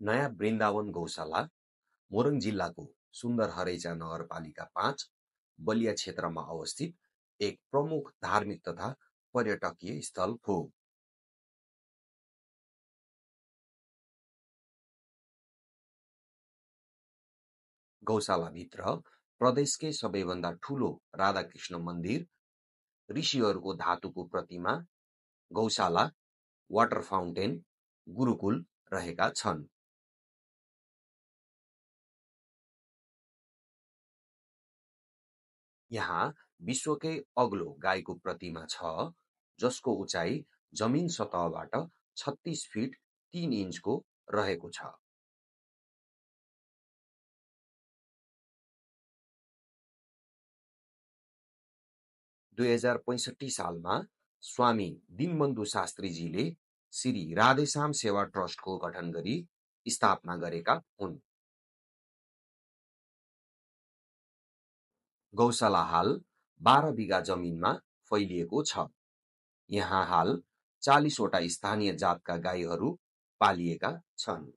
नयाँ वृन्दावन गौशाला मोरङ जिल्लाको सुन्दर हरैचा नगरपालिका 5 बलिया क्षेत्रमा अवस्थित एक प्रमुख धार्मिक तथा पर्यटकीय स्थल हो। गौशालाभित्र प्रदेशकै सबैभन्दा ठूलो राधाकृष्ण मन्दिर, ऋषिहरूको धातुको प्रतिमा, गौशाला, वाटर फाउन्टेन, गुरुकुल रहेका छन्। यहाँ विश्वकै अग्लो गाईको प्रतिमा छ, जसको उचाइ जमिन सतहबाट 36 फिट 3 इन्चको रहेको छ। दुई हजार 65 सालमा स्वामी दीनबन्धु शास्त्रीजीले श्री राधेश्याम सेवा ट्रस्टको गठन गरी स्थापना गरेका हुन्। गौशाला हाल 12 बिघा जमिनमा फैलिएको छ। यहाँ हाल 40 वटा स्थानीय जातका गाईहरू पालिएका छन्।